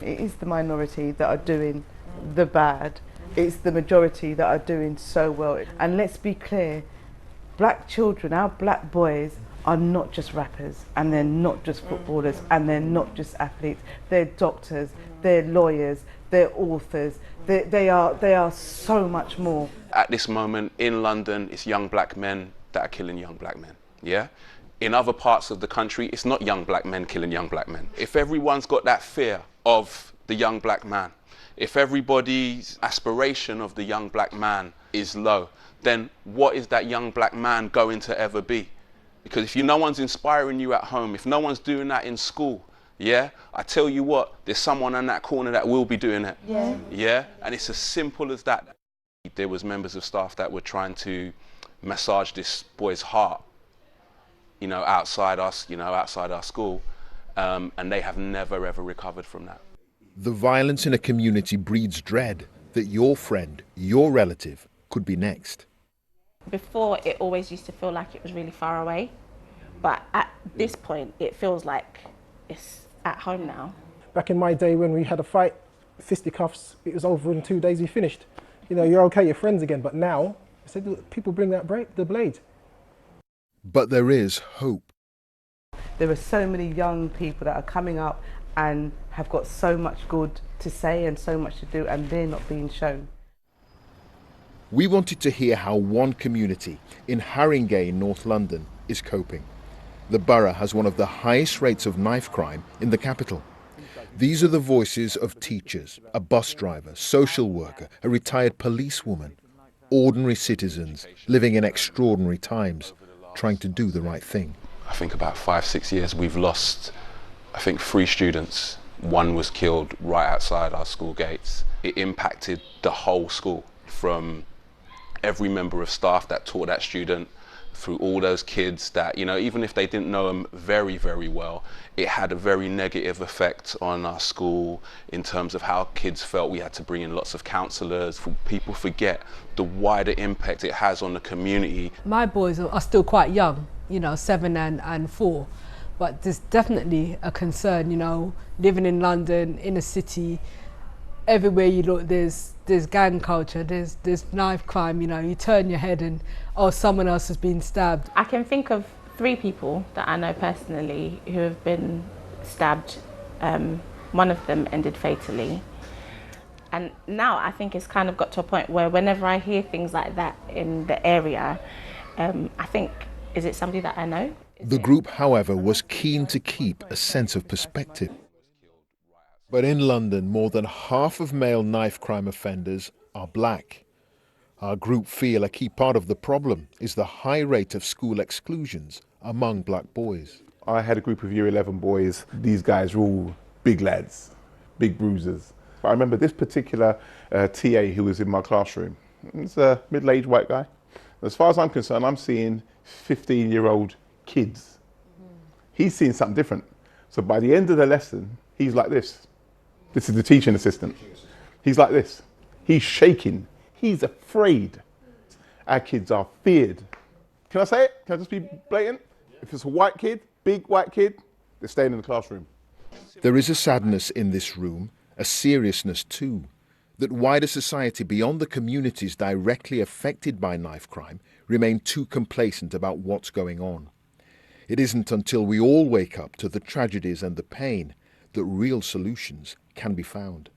It is the minority that are doing the bad. It's the majority that are doing so well. And let's be clear, black children, our black boys, are not just rappers, and they're not just footballers, and they're not just athletes. They're doctors, they're lawyers, they're authors. They are so much more. At this moment in London, it's young black men that are killing young black men, yeah? In other parts of the country, it's not young black men killing young black men. If everyone's got that fear of the young black man, if everybody's aspiration of the young black man is low, then what is that young black man going to ever be? Because if no one's inspiring you at home, if no one's doing that in school, yeah, I tell you what, there's someone in that corner that will be doing it. Yeah. Yeah, and it's as simple as that. There was members of staff that were trying to massage this boy's heart, you know, outside our school, and they have never ever recovered from that. The violence in a community breeds dread that your friend, your relative, could be next. Before, it always used to feel like it was really far away, but at this point, it feels like it's at home now. Back in my day when we had a fight, fisticuffs, it was over in 2 days, you finished. You know, you're okay, you're friends again, but now, people bring the blade. But there is hope. There are so many young people that are coming up and have got so much good to say and so much to do, and they're not being shown. We wanted to hear how one community in Haringey, North London, is coping. The borough has one of the highest rates of knife crime in the capital. These are the voices of teachers, a bus driver, social worker, a retired policewoman, ordinary citizens living in extraordinary times, trying to do the right thing. I think about 5-6 years we've lost, I think 3 students. One was killed right outside our school gates. It impacted the whole school, from every member of staff that taught that student, through all those kids that, you know, even if they didn't know them very, very well, it had a very negative effect on our school in terms of how kids felt. We had to bring in lots of counsellors. People forget the wider impact it has on the community. My boys are still quite young, you know, 7 and 4, but there's definitely a concern, you know, living in London, in a city. Everywhere you look, there's gang culture, there's knife crime, you know, you turn your head and, oh, someone else has been stabbed. I can think of 3 people that I know personally who have been stabbed. One of them ended fatally. And now I think it's kind of got to a point where whenever I hear things like that in the area, I think, is it somebody that I know? The group, however, was keen to keep a sense of perspective. But in London, more than half of male knife crime offenders are black. Our group feel a key part of the problem is the high rate of school exclusions among black boys. I had a group of year 11 boys. These guys were all big lads, big bruisers. I remember this particular TA who was in my classroom. He's a middle-aged white guy. As far as I'm concerned, I'm seeing 15-year-old kids. He's seeing something different. So by the end of the lesson, he's like this. This is the teaching assistant. He's like this. He's shaking. He's afraid. Our kids are feared. Can I say it? Can I just be blatant? If it's a white kid, big white kid, they're staying in the classroom. There is a sadness in this room, a seriousness too, that wider society beyond the communities directly affected by knife crime remain too complacent about what's going on. It isn't until we all wake up to the tragedies and the pain that real solutions can be found.